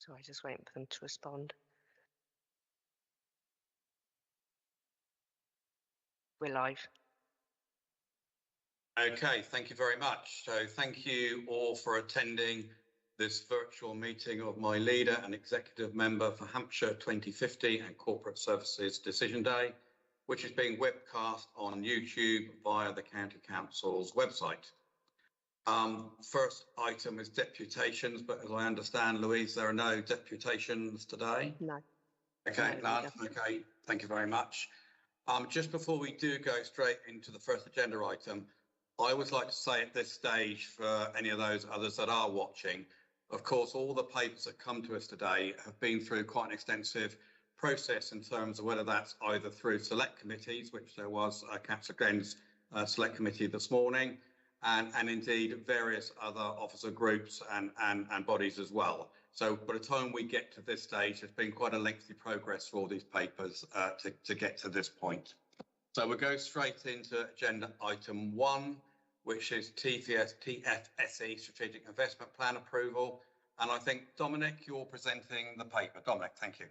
So I just waiting for them to respond. We're live. Okay, thank you very much. So thank you all for attending this virtual meeting of my leader and executive member for Hampshire 2050 and Corporate Services Decision Day, which is being webcast on YouTube via the County Council's website. First item is deputations, but as I understand, Louise, there are no deputations today. No. Okay, okay, thank you very much. Just before we do go straight into the first agenda item, I would like to say at this stage for any of those others that are watching, of course, all the papers that come to us today have been through quite an extensive process in terms of whether that's either through select committees, which there was Councillor Glenn's select committee this morning, and indeed various other officer groups and bodies as well. So by the time we get to this stage, there's been quite a lengthy progress for all these papers to get to this point. So we'll go straight into agenda item 1, which is TFSE Strategic Investment Plan approval. And I think, Dominic, you're presenting the paper. Dominic, thank you.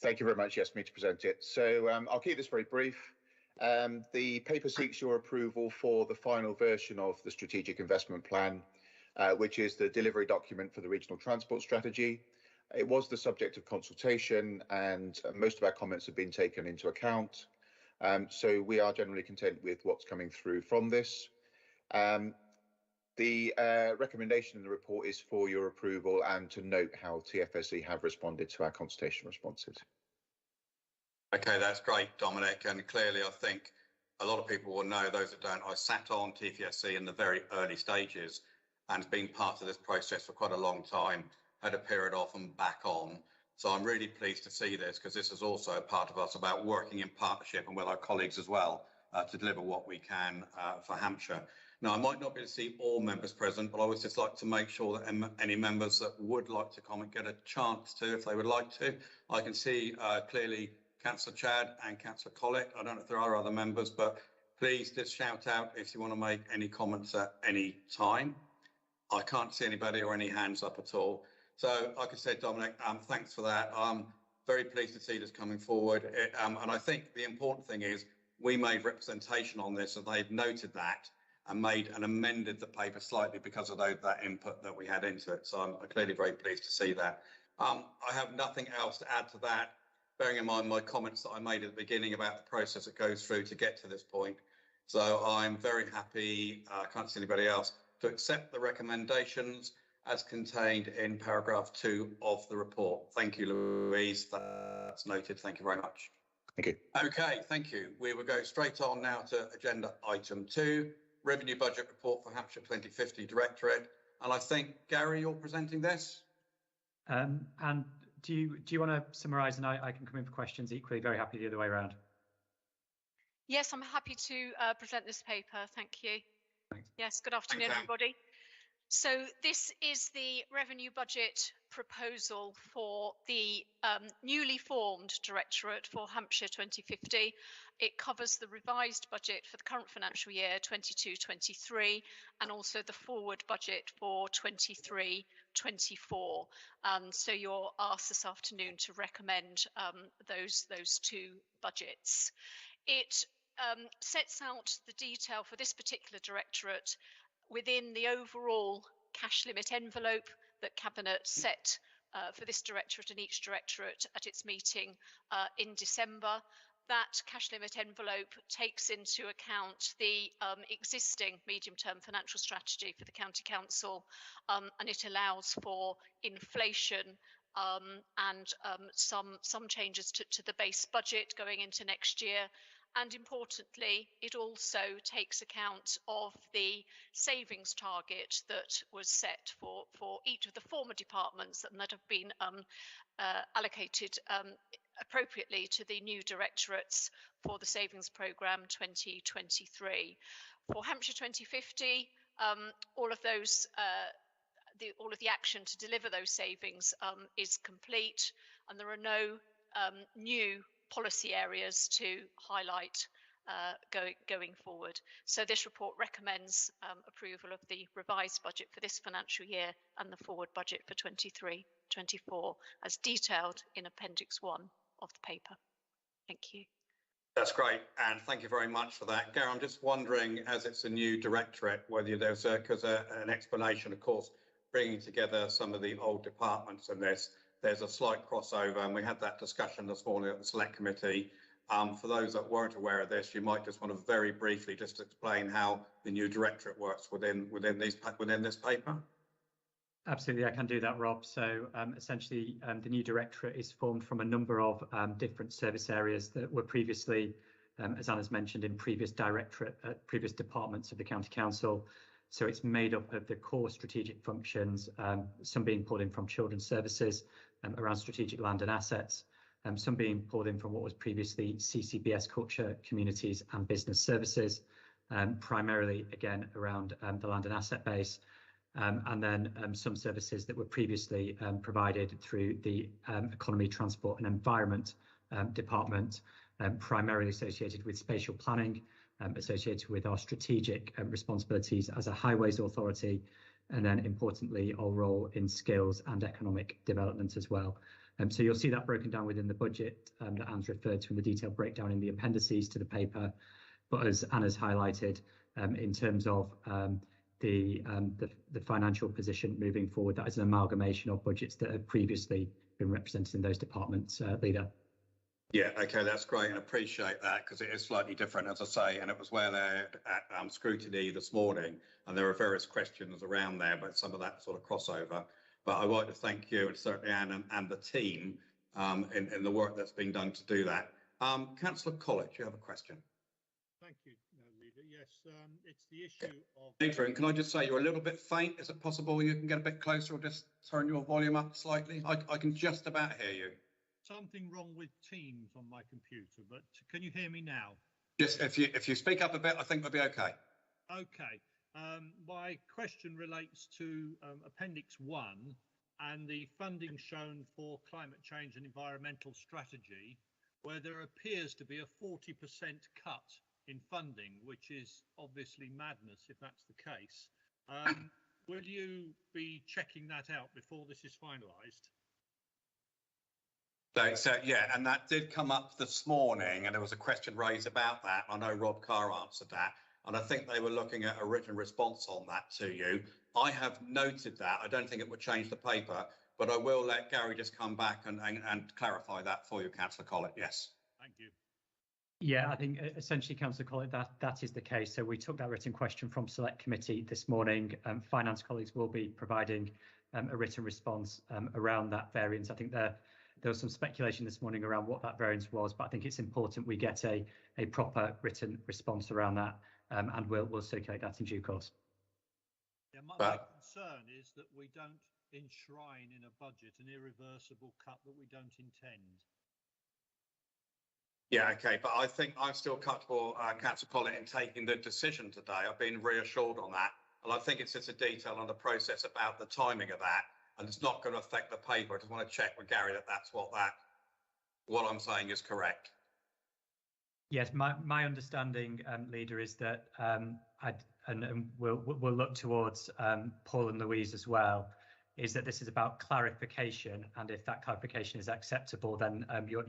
Thank you very much. Yes, me to present it. So I'll keep this very brief. The paper seeks your approval for the final version of the Strategic Investment Plan, which is the delivery document for the Regional Transport Strategy. It was the subject of consultation and most of our comments have been taken into account. So we are generally content with what's coming through from this. The recommendation in the report is for your approval and to note how TFSE have responded to our consultation responses. Okay, that's great, Dominic. And clearly, I think a lot of people will know, those that don't, I sat on TFSE in the very early stages and been part of this process for quite a long time, had a period off and back on. So I'm really pleased to see this because this is also a part of us about working in partnership and with our colleagues as well to deliver what we can for Hampshire. Now, I might not be able to see all members present, but I would just like to make sure that any members that would like to comment get a chance to, if they would like to. I can see clearly Councillor Chad and Councillor Collick. I don't know if there are other members, but please just shout out if you want to make any comments at any time. I can't see anybody or any hands up at all. So, like I said, Dominic, thanks for that. I'm very pleased to see this coming forward. And I think the important thing is we made representation on this and they've noted that and made and amended the paper slightly because of that input that we had into it. So I'm clearly very pleased to see that. I have nothing else to add to that, bearing in mind my comments that I made at the beginning about the process that goes through to get to this point. So I'm very happy, I can't see anybody else, to accept the recommendations as contained in paragraph 2 of the report. Thank you, Louise. That's noted. Thank you very much. Thank you. Okay, thank you. We will go straight on now to agenda item 2, Revenue Budget Report for Hampshire 2050 Directorate. And I think, Gary, you're presenting this? And do you want to summarise and I can come in for questions equally? Very happy the other way around. Yes, I'm happy to present this paper. Thank you. Thanks. Yes, good afternoon, everybody. So this is the revenue budget proposal for the newly formed Directorate for Hampshire 2050. It covers the revised budget for the current financial year 22-23 and also the forward budget for 23-24. So you're asked this afternoon to recommend those two budgets. It sets out the detail for this particular Directorate within the overall cash limit envelope that Cabinet set for this Directorate and each Directorate at its meeting in December. That cash limit envelope takes into account the existing medium-term financial strategy for the County Council, and it allows for inflation and some changes to the base budget going into next year. And importantly, it also takes account of the savings target that was set for each of the former departments and that have been allocated appropriately to the new directorates for the savings programme 2023. For Hampshire 2050, all of the action to deliver those savings is complete, and there are no new policy areas to highlight going forward. So this report recommends approval of the revised budget for this financial year and the forward budget for 23-24 as detailed in Appendix 1 of the paper. Thank you. That's great, and thank you very much for that. Gary, I'm just wondering, as it's a new directorate, whether there's an explanation, of course, bringing together some of the old departments, and there's a slight crossover, and we had that discussion this morning at the Select Committee. For those that weren't aware of this, you might just want to very briefly just explain how the new directorate works within this paper. Absolutely, I can do that, Rob. So essentially, the new directorate is formed from a number of different service areas that were previously, as Anna's mentioned, in previous departments of the County Council. So it's made up of the core strategic functions, some being pulled in from children's services around strategic land and assets, some being pulled in from what was previously CCBS, culture, communities and business services, primarily again around the land and asset base. And then some services that were previously provided through the Economy, Transport and Environment Department, primarily associated with spatial planning, associated with our strategic responsibilities as a highways authority, and then importantly, our role in skills and economic development as well. So you'll see that broken down within the budget that Anne's referred to in the detailed breakdown in the appendices to the paper. But as Anna's highlighted, in terms of the financial position moving forward, that is an amalgamation of budgets that have previously been represented in those departments, Leader. Yeah, okay, that's great, and appreciate that, because it is slightly different, as I say, and it was well aired at scrutiny this morning, and there are various questions around there, but some of that sort of crossover. But I'd like to thank you, and certainly Anne and the team in the work that's been done to do that. Councillor Collett, you have a question? Thank you, Leader. Yes, it's the issue of... Adrian, can I just say you're a little bit faint? Is it possible you can get a bit closer or just turn your volume up slightly? I can just about hear you. Something wrong with Teams on my computer, but can you hear me now? Just if you speak up a bit, I think we'll be okay. Okay. My question relates to Appendix 1 and the funding shown for climate change and environmental strategy, where there appears to be a 40% cut in funding, which is obviously madness if that's the case. Will you be checking that out before this is finalised? So yeah, and that did come up this morning, and there was a question raised about that. I know Rob Carr answered that, and I think they were looking at a written response on that to you. I have noted that. I don't think it would change the paper, but I will let Gary just come back and clarify that for you, Councillor Collett. Yes. Thank you. Yeah, I think essentially, Councillor Collett, that is the case. So we took that written question from Select Committee this morning. Finance colleagues will be providing a written response around that variance. I think there was some speculation this morning around what that variance was, but I think it's important we get a proper written response around that, and we'll circulate that in due course. Yeah, my concern is that we don't enshrine in a budget an irreversible cut that we don't intend. Yeah, okay, but I think I'm still comfortable, Councillor Collett, in taking the decision today. I've been reassured on that, and I think it's just a detail on the process about the timing of that, and it's not going to affect the paper. I just want to check with Gary that that's what I'm saying is correct. Yes, my understanding, Leader, is that we'll look towards Paul and Louise as well, is that this is about clarification, and if that clarification is acceptable, then you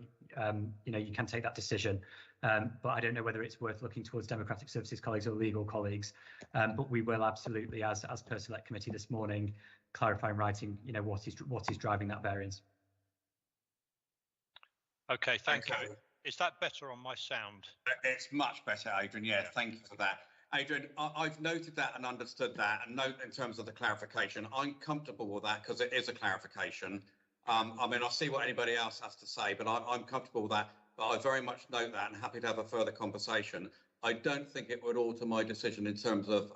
can take that decision. But I don't know whether it's worth looking towards Democratic Services colleagues or legal colleagues. But we will absolutely, as per Select Committee this morning, clarify in writing, what is driving that variance. Okay, thank you. Is that better on my sound? It's much better, Adrian. Yeah, thank you for that. Adrian, I've noted that and understood that, and note in terms of the clarification, I'm comfortable with that because it is a clarification. I mean, I'll see what anybody else has to say, but I'm comfortable with that. But I very much note that and happy to have a further conversation. I don't think it would alter my decision in terms of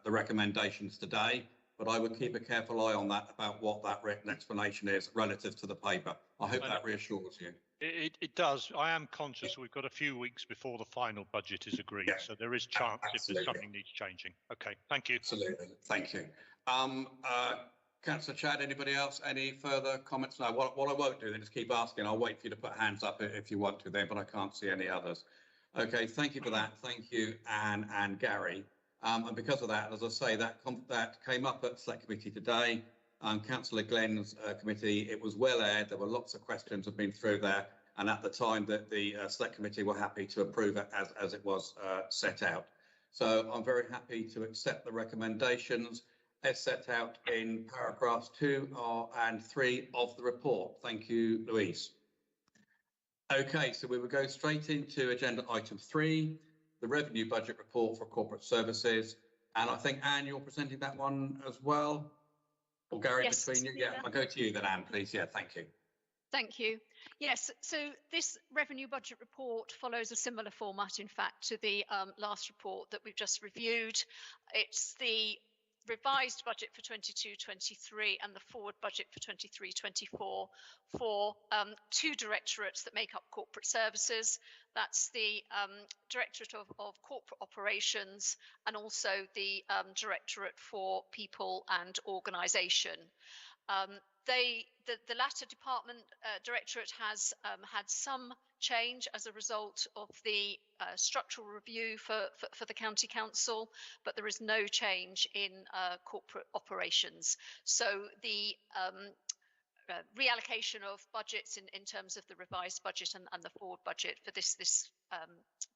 the recommendations today, but I would keep a careful eye on that about what that written explanation is relative to the paper. I hope that reassures you. It does. I am conscious we've got a few weeks before the final budget is agreed, so there is chance if there's something needs changing. Okay, thank you. Absolutely, thank you. Councillor Chad, anybody else? Any further comments? No, what I won't do then is keep asking. I'll wait for you to put hands up if you want to then, but I can't see any others. Okay, thank you for that. Thank you, Anne and Gary. And because of that, as I say, that came up at Select Committee today. Councillor Glenn's committee, it was well aired. There were lots of questions have been through there. And at the time that the Select Committee were happy to approve it as it was set out. So I'm very happy to accept the recommendations as set out in paragraphs 2 and 3 of the report. Thank you, Louise. Okay, so we will go straight into agenda item 3, the revenue budget report for corporate services. And I think, Anne, you're presenting that one as well? Or Gary, yes, between you? Yeah, I'll go to you then, Anne, please. Yeah, thank you. Thank you. Yes, so this revenue budget report follows a similar format, in fact, to the last report that we've just reviewed. It's the revised budget for 22-23 and the forward budget for 23-24 for 2 directorates that make up corporate services. That's the Directorate of Corporate Operations and also the Directorate for People and Organisation. The latter department directorate has had some change as a result of the structural review for the County Council, but there is no change in corporate operations. So the reallocation of budgets in terms of the revised budget and the forward budget for this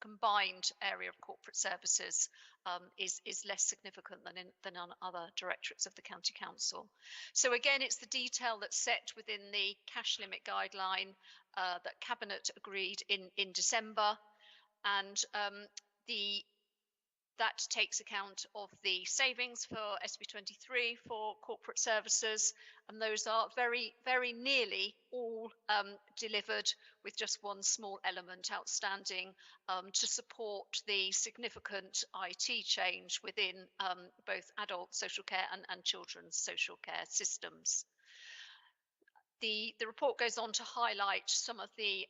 combined area of corporate services is less significant than on other directorates of the County Council. So again, it's the detail that's set within the cash limit guideline that Cabinet agreed in December, and that takes account of the savings for SB23 for corporate services, and those are very, very nearly all delivered, with just one small element outstanding to support the significant IT change within both adult social care and children's social care systems. The report goes on to highlight some of the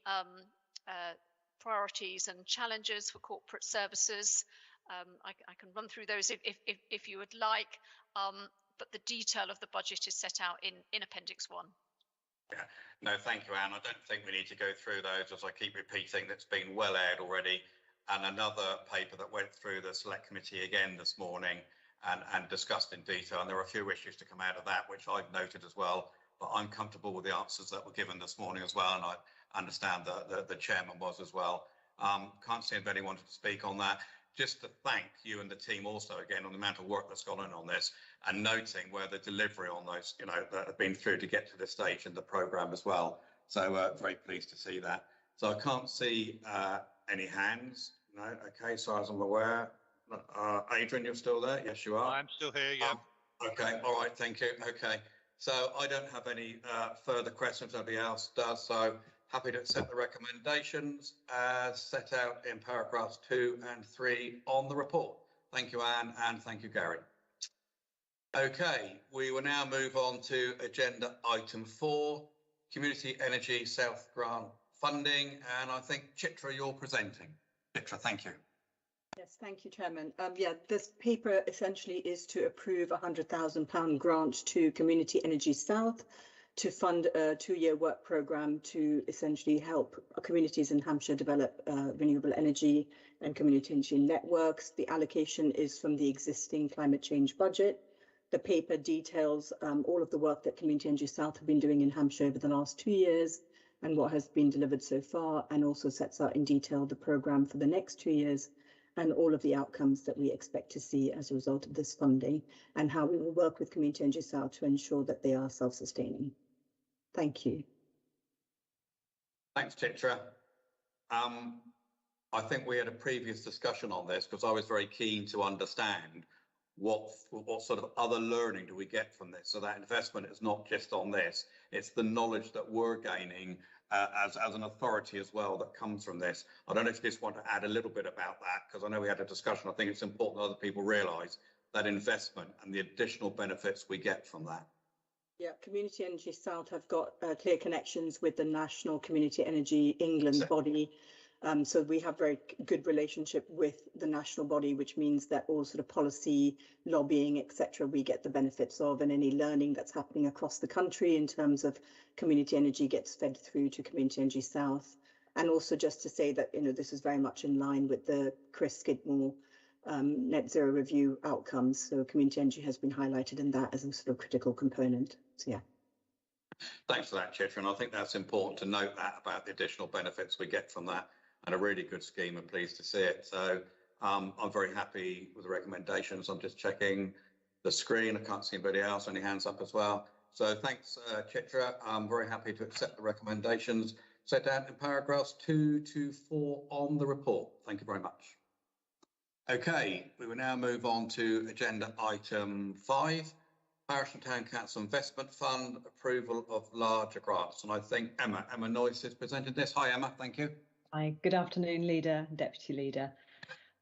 priorities and challenges for corporate services. I can run through those if you would like, but the detail of the budget is set out in Appendix 1. Yeah, no, thank you, Anne. I don't think we need to go through those, as I keep repeating, that's been well aired already. And another paper that went through the Select Committee again this morning and discussed in detail. And there are a few issues to come out of that, which I've noted as well. But I'm comfortable with the answers that were given this morning as well. And I understand that the chairman was as well. Can't see if anyone wanted to speak on that. Just to thank you and the team also again on the amount of work that's gone on this, and noting where the delivery on those, that have been through to get to this stage in the programme as well. So very pleased to see that. So I can't see any hands. No, okay, so as I'm aware. Adrian, you're still there? Yes, you are. I'm still here, yeah. Okay, all right, thank you. Okay, so I don't have any further questions, nobody else does. So happy to accept the recommendations as set out in paragraphs 2 and 3 on the report. Thank you, Anne, and thank you, Gary. Okay, we will now move on to agenda item 4, Community Energy South Grant funding. And I think, Chitra, you're presenting. Chitra, thank you. Yes, thank you, Chairman. Yeah, this paper essentially is to approve a £100,000 grant to Community Energy South to fund a 2-year work programme to essentially help communities in Hampshire develop renewable energy and community energy networks. The allocation is from the existing climate change budget. The paper details all of the work that Community Energy South have been doing in Hampshire over the last 2 years and what has been delivered so far, and also sets out in detail the programme for the next 2 years and all of the outcomes that we expect to see as a result of this funding, and how we will work with Community Energy South to ensure that they are self-sustaining. Thank you. Thanks, Chitra. I think we had a previous discussion on this because I was very keen to understand what sort of other learning do we get from this. So that investment is not just on this, it's the knowledge that we're gaining as an authority as well that comes from this. I don't know if you just want to add a little bit about that, because I know we had a discussion. I think it's important that other people realise that investment and the additional benefits we get from that. Yeah, Community Energy South have got clear connections with the National Community Energy England body. So we have very good relationship with the national body, which means that all sort of policy, lobbying, etc., we get the benefits of, and any learning that's happening across the country in terms of community energy gets fed through to Community Energy South. And also just to say that, this is very much in line with the Chris Skidmore net zero review outcomes. So community energy has been highlighted in that as a sort of critical component. So yeah. Thanks for that, Chitra, and I think that's important to note that about the additional benefits we get from that, and a really good scheme, and pleased to see it. So I'm very happy with the recommendations. I'm just checking the screen. I can't see anybody else. Any hands up as well? So thanks, Chitra. I'm very happy to accept the recommendations set out in paragraphs 2 to 4 on the report. Thank you very much. Okay, we will now move on to agenda item 5. Parish and Town Council Investment Fund, approval of larger grants. And I think Emma Noyce is presenting this. Hi, Emma. Thank you. Hi, good afternoon, Leader and Deputy Leader.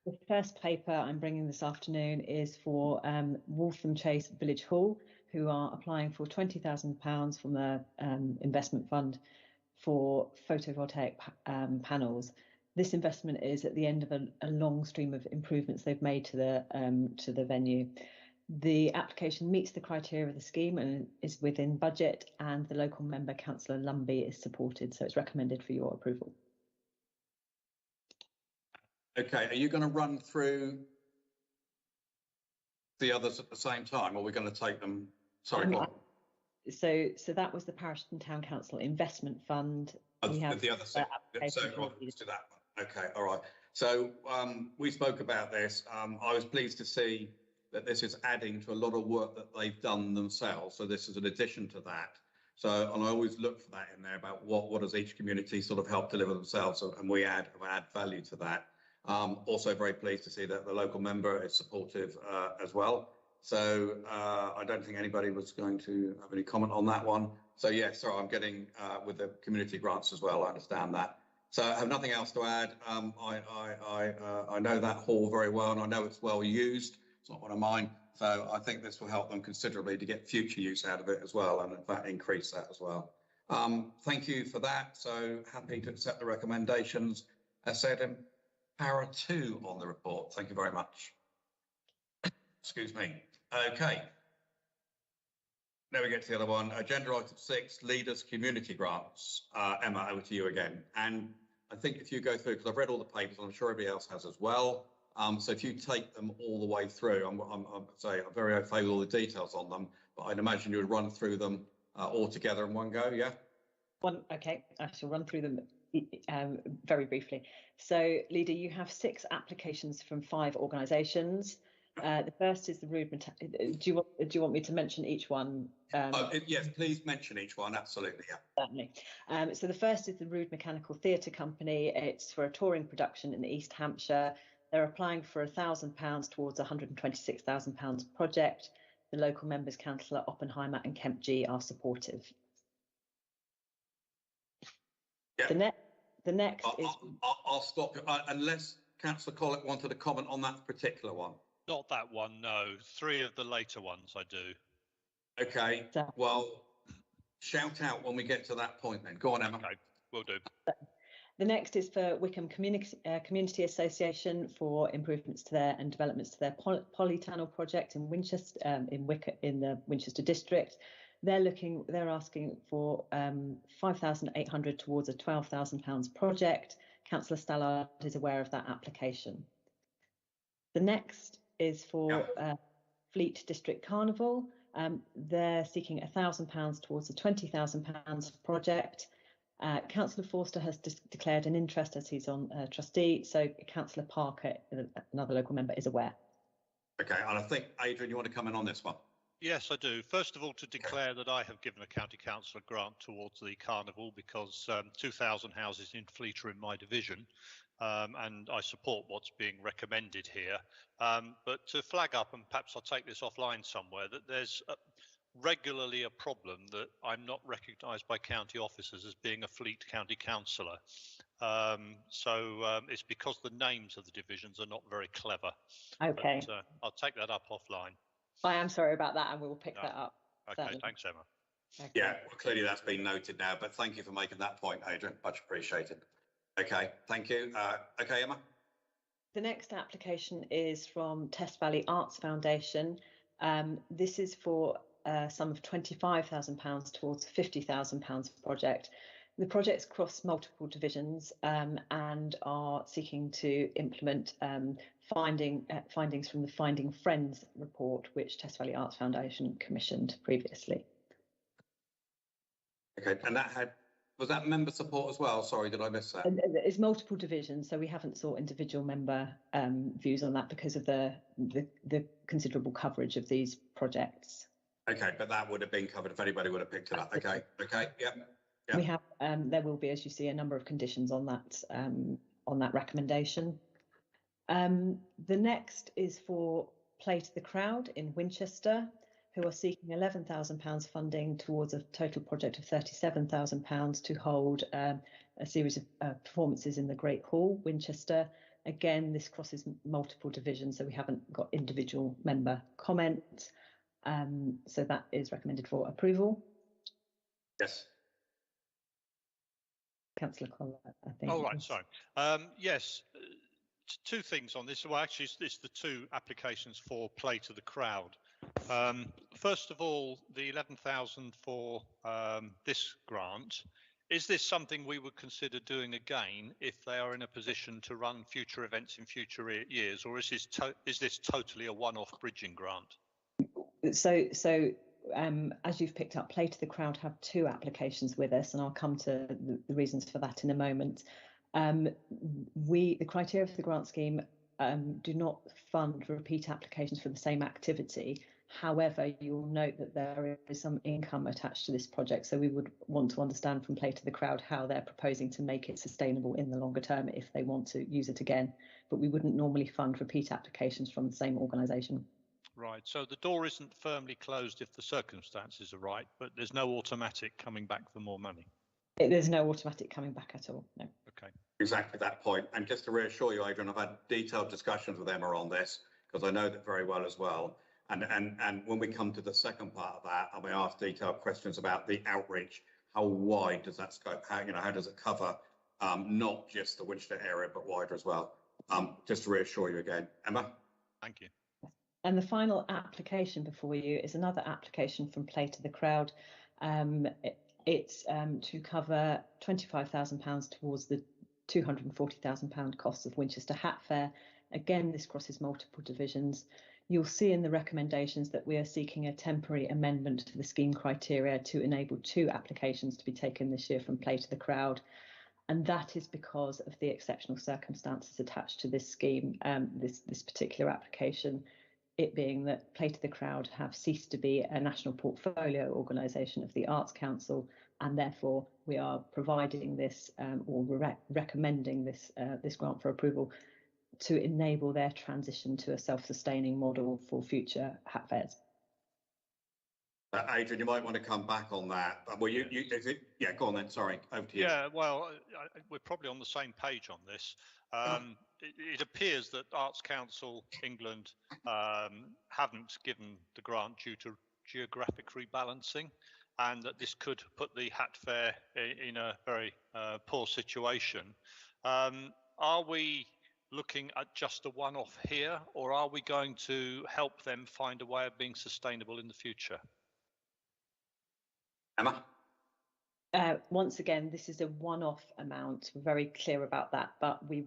The first paper I'm bringing this afternoon is for Waltham Chase Village Hall, who are applying for £20,000 from the investment fund for photovoltaic panels. This investment is at the end of a long stream of improvements they've made to the venue. The application meets the criteria of the scheme and is within budget, and the local member, Councillor Lumby, is supported, so it's recommended for your approval. Okay, are you going to run through the others at the same time, or are we going to take them? Sorry, so that was the Parish and Town Council Investment Fund. We have the other so let's do that one. Okay, all right. So we spoke about this. I was pleased to see that this is adding to a lot of work that they've done themselves. So this is an addition to that. So, and I always look for that in there about what does each community sort of help deliver themselves, and we add value to that. Also very pleased to see that the local member is supportive as well. So I don't think anybody was going to have any comment on that one. So yes, sorry, I'm getting with the community grants as well. I understand that. So I have nothing else to add. I know that hall very well, and I know it's well used. It's not one of mine. So I think this will help them considerably to get future use out of it as well, and in fact increase that as well. Thank you for that. So happy to accept the recommendations as said in para 2 on the report. Thank you very much. Excuse me. Okay. Now we get to the other one. Agenda item 6, leaders community grants. Emma, over to you again. And I think if you go through, because I've read all the papers, I'm sure everybody else has as well. So if you take them all the way through, I'm very au fait with all the details on them, but I'd imagine you would run through them all together in one go, yeah? Okay, I shall run through them very briefly. So, Leader, you have 6 applications from 5 organisations. The first is the Rude. Do you want me to mention each one? Yes, please mention each one. Absolutely, yeah. Certainly. So the first is the Rude Mechanical Theatre Company. It's for a touring production in East Hampshire. They're applying for £1,000 towards a £126,000 project. The local members, Councillor Oppenheimer and Kemp G, are supportive. Yeah. The next is. I'll stop you unless Councillor Collett wanted to comment on that particular one. Not that one, no. 3 of the later ones I do. Okay, well, shout out when we get to that point then. Go on, Emma. Okay, will do. The next is for Wickham Community Association for improvements to their and developments to their polytunnel project in Winchester, in the Winchester district. They're asking for 5,800 towards a £12,000 project. Councillor Stallard is aware of that application. The next is for Fleet District Carnival. They're seeking £1,000 towards a £20,000 project. Councillor Forster has declared an interest as he's on trustee, so Councillor Parker, another local member, is aware. Okay, and I think, Adrian, you want to come in on this one? Yes, I do. First of all, to declare that I have given a county council a grant towards the carnival because 2,000 houses in Fleet are in my division, and I support what's being recommended here. But to flag up, and perhaps I'll take this offline somewhere, that there's regularly a problem that I'm not recognised by county officers as being a Fleet county councillor. It's because the names of the divisions are not very clever. Okay. But, I'll take that up offline. I am sorry about that, and we will pick that up. Okay, certainly. thanks, Emma. Okay. Yeah, well, clearly that's been noted now, but thank you for making that point, Adrian. Much appreciated. Okay, thank you. Okay, Emma. The next application is from Test Valley Arts Foundation. This is for a sum of £25,000 towards a £50,000 project. The projects cross multiple divisions and are seeking to implement findings from the Finding Friends report, which Test Valley Arts Foundation commissioned previously. Okay, and was that member support as well? Sorry, did I miss that? It's multiple divisions, so we haven't sought individual member views on that because of the considerable coverage of these projects. Okay, but that would have been covered if anybody would have picked it up. Okay, yep. We have there will be, as you see, a number of conditions on that recommendation. The next is for Play to the Crowd in Winchester, who are seeking £11,000 funding towards a total project of £37,000 to hold a series of performances in the Great Hall, Winchester. Again, this crosses multiple divisions, so we haven't got individual member comment. So that is recommended for approval. Yes. Councillor Collar, I think. Oh, right, sorry. Yes, two things on this. Well, actually, it's the two applications for Play to the Crowd. First of all, the 11,000 for this grant. Is this something we would consider doing again if they are in a position to run future events in future years, or is this totally a one-off bridging grant? So as you've picked up, Play to the Crowd have two applications with us, and I'll come to the reasons for that in a moment. The criteria for the grant scheme do not fund repeat applications for the same activity. However, you'll note that there is some income attached to this project, so we would want to understand from Play to the Crowd how they're proposing to make it sustainable in the longer term if they want to use it again. But we wouldn't normally fund repeat applications from the same organisation. Right, so the door isn't firmly closed if the circumstances are right, but there's no automatic coming back for more money. There's no automatic coming back at all, no. Okay. Exactly that point. And just to reassure you, Adrian, I've had detailed discussions with Emma on this because I know that very well as well. And when we come to the second part of that, I may ask detailed questions about the outreach. How wide does that scope? How does it cover not just the Winchester area, but wider as well? Just to reassure you again, Emma. Thank you. And the final application before you is another application from Play to the Crowd. It's to cover £25,000 towards the £240,000 costs of Winchester Hat Fair. Again, this crosses multiple divisions. You'll see in the recommendations that we are seeking a temporary amendment to the scheme criteria to enable two applications to be taken this year from Play to the Crowd. And that is because of the exceptional circumstances attached to this scheme, this particular application. It being that Play to the Crowd have ceased to be a national portfolio organisation of the Arts Council, and therefore we are providing this recommending this grant for approval to enable their transition to a self-sustaining model for future hat fairs. Adrian, you might want to come back on that. Well, yeah, go on then. Sorry, over to you. Yeah, well, we're probably on the same page on this. It appears that Arts Council England haven't given the grant due to geographic rebalancing, and that this could put the Hat Fair in a very poor situation. Are we looking at just a one-off here, or are we going to help them find a way of being sustainable in the future? Emma? Once again, this is a one-off amount. We're very clear about that, but we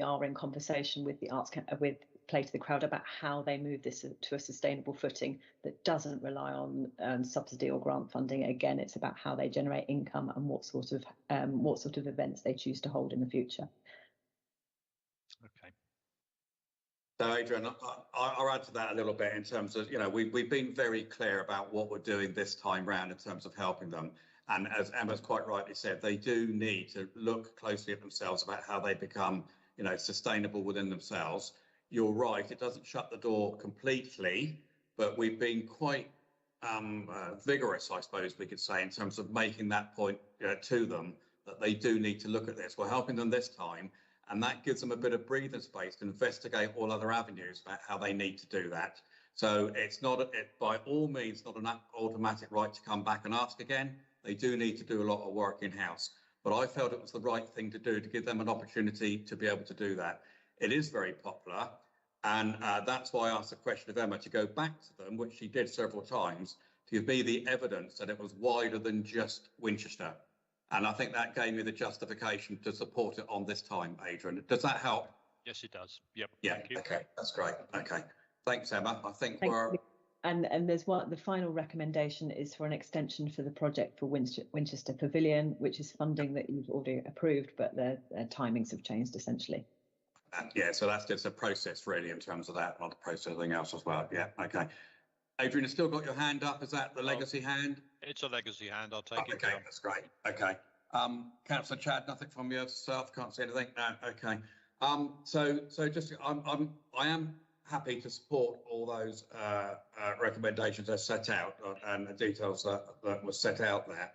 are in conversation with the with Play to the Crowd about how they move this to a sustainable footing that doesn't rely on subsidy or grant funding. Again, it's about how they generate income and what sort of events they choose to hold in the future. Okay. So, Adrian, I'll add to that a little bit in terms of, we've been very clear about what we're doing this time round in terms of helping them. And as Emma's quite rightly said, they do need to look closely at themselves about how they become, sustainable within themselves. You're right, it doesn't shut the door completely, but we've been quite vigorous, I suppose we could say, in terms of making that point to them that they do need to look at this. We're helping them this time. And that gives them a bit of breathing space to investigate all other avenues about how they need to do that. So it's not, by all means, not an automatic right to come back and ask again. They do need to do a lot of work in-house. But I felt it was the right thing to do to give them an opportunity to be able to do that. It is very popular. And that's why I asked the question of Emma to go back to them, which she did several times, to give me the evidence that it was wider than just Winchester. And I think that gave me the justification to support it on this time, Adrian. Does that help? Yes, it does. Yep. Yeah. Okay. That's great. Okay. Thanks, Emma. I think Thank we're. you. And there's one. The final recommendation is for an extension for the project for Winchester Pavilion, which is funding that you've already approved, but the timings have changed essentially. Yeah, so that's just a process really in terms of that, not the processing else as well. Yeah, okay. Adrian, you've still got your hand up. Is that the legacy hand? It's a legacy hand. I'll take it. Okay, that's great. Okay. Councillor Chad, nothing from yourself. Can't see anything. No. Okay. So just I am happy to support all those recommendations as set out and the details that were set out there.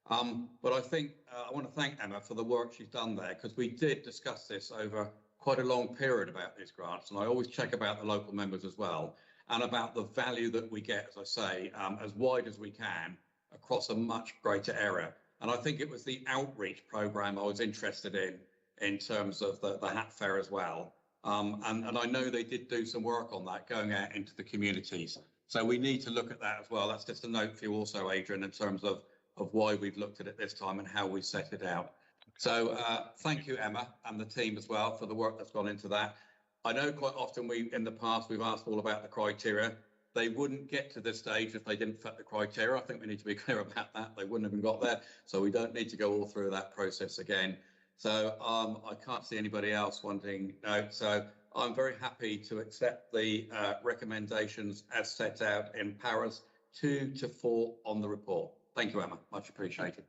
But I think I want to thank Emma for the work she's done there, because we did discuss this over quite a long period about these grants, and I always check about the local members as well, and about the value that we get, as I say, as wide as we can across a much greater area. And I think it was the outreach programme I was interested in terms of the Hat Fair as well. And I know they did do some work on that, going out into the communities. So we need to look at that as well. That's just a note for you also, Adrian, in terms of why we've looked at it this time and how we set it out. So thank you, Emma, and the team as well for the work that's gone into that. I know quite often in the past, we've asked all about the criteria. They wouldn't get to this stage if they didn't fit the criteria. I think we need to be clear about that. They wouldn't have even got there. So we don't need to go all through that process again. So I can't see anybody else wanting. No, so I'm very happy to accept the recommendations as set out in paras 2 to 4 on the report. Thank you, Emma. Much appreciated.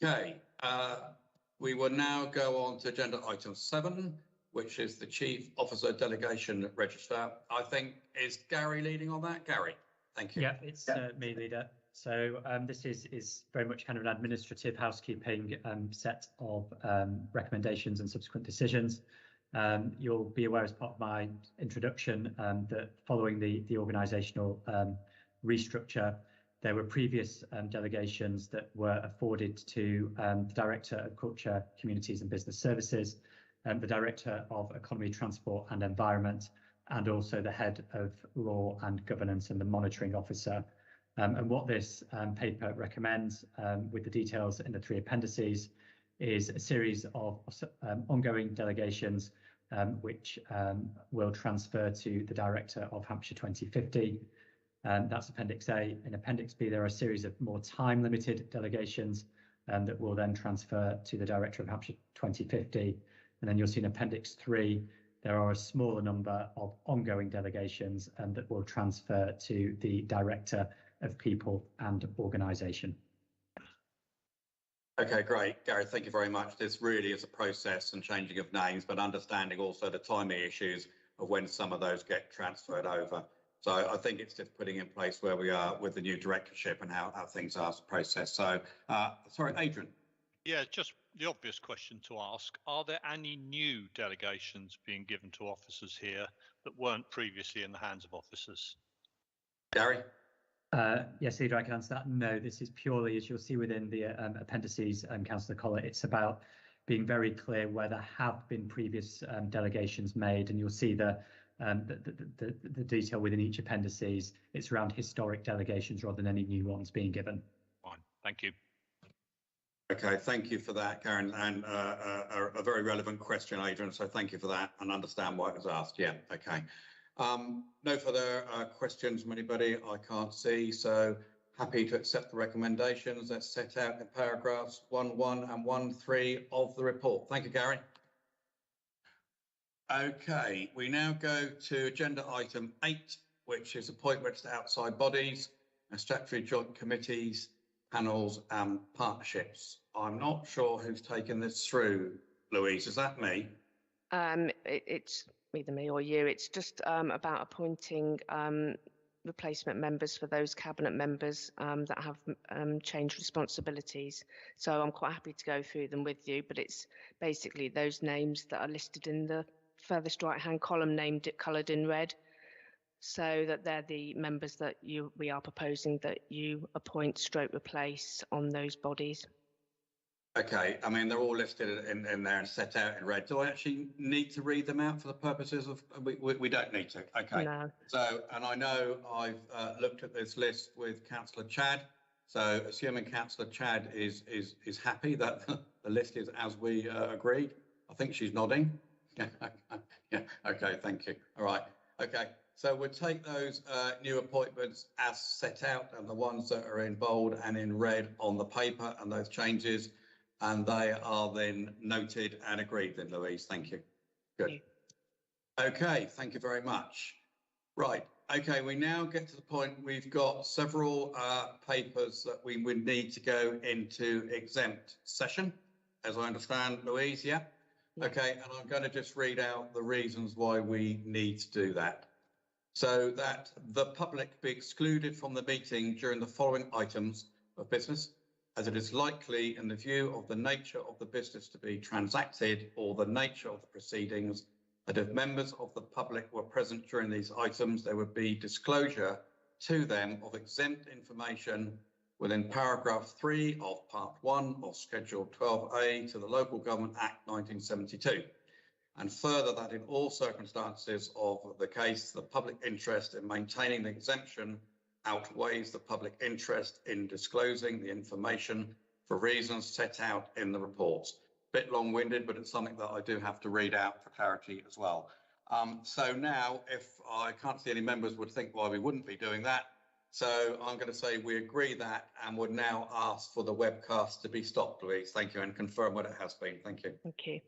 Okay, we will now go on to agenda item 7, which is the Chief Officer Delegation Register. I think, is Gary leading on that? Gary, thank you. Yeah, it's me, leader. So this is very much kind of an administrative housekeeping set of recommendations and subsequent decisions. You'll be aware as part of my introduction that following the organisational restructure, there were previous delegations that were afforded to the Director of Culture, Communities and Business Services, the Director of Economy, Transport and Environment, and also the Head of Law and Governance and the Monitoring Officer. And what this paper recommends, with the details in the 3 appendices, is a series of ongoing delegations which will transfer to the Director of Hampshire 2050. That's Appendix A. In Appendix B, there are a series of more time-limited delegations that will then transfer to the Director of Hampshire 2050. And then you'll see in Appendix 3, there are a smaller number of ongoing delegations that will transfer to the Director of People and Organisation. Okay, great. Gary, thank you very much. This really is a process and changing of names, but understanding also the timing issues of when some of those get transferred over. So I think it's just putting in place where we are with the new directorship and how things are processed. So, sorry, Adrian. Yeah, just the obvious question to ask. Are there any new delegations being given to officers here that weren't previously in the hands of officers? Gary? Yes, Leader, I can answer that. No, this is purely, as you'll see within the appendices, Councillor Collett, it's about being very clear where there have been previous delegations made, and you'll see the detail within each appendices. It's around historic delegations rather than any new ones being given. Fine, thank you. Okay, thank you for that, Karen, and a very relevant question, Adrian, so thank you for that and understand why it was asked. Yeah, okay. No further questions from anybody, I can't see, so happy to accept the recommendations that's set out in paragraphs 1.1 and 1.3 of the report. Thank you, Gary. Okay, we now go to agenda item 8, which is appointments to outside bodies, statutory joint committees, panels and partnerships. I'm not sure who's taken this through, Louise, is that me? It's either me or you. It's just about appointing replacement members for those cabinet members that have changed responsibilities. So I'm quite happy to go through them with you, but it's basically those names that are listed in the furthest right-hand column, named it coloured in red, so that they're the members that we are proposing that you appoint / replace on those bodies. Okay, I mean, they're all listed in there and set out in red. Do I actually need to read them out for the purposes of, we don't need to, okay. No. So, and I know I've looked at this list with Councillor Chad, So assuming Councillor Chad is happy that the list is as we agreed, I think she's nodding. Yeah, okay, thank you. All right, okay. So we'll take those new appointments as set out and the ones that are in bold and in red on the paper and those changes, and they are then noted and agreed then, Louise. Thank you. Good. Okay, thank you very much. Right, okay, we now get to the point we've got several papers that we would need to go into exempt session, as I understand, Louise, yeah? Okay, and I'm going to just read out the reasons why we need to do that. So that the public be excluded from the meeting during the following items of business, as it is likely in the view of the nature of the business to be transacted or the nature of the proceedings, that if members of the public were present during these items, there would be disclosure to them of exempt information within paragraph 3 of part 1 of schedule 12A to the Local Government Act 1972. And further, that in all circumstances of the case, the public interest in maintaining the exemption outweighs the public interest in disclosing the information for reasons set out in the reports. Bit long-winded, but it's something that I do have to read out for clarity as well. So now, if I can't see any members would think why we wouldn't be doing that, so I'm going to say we agree that and would now ask for the webcast to be stopped, please. Thank you, and confirm what it has been. Thank you. Thank you.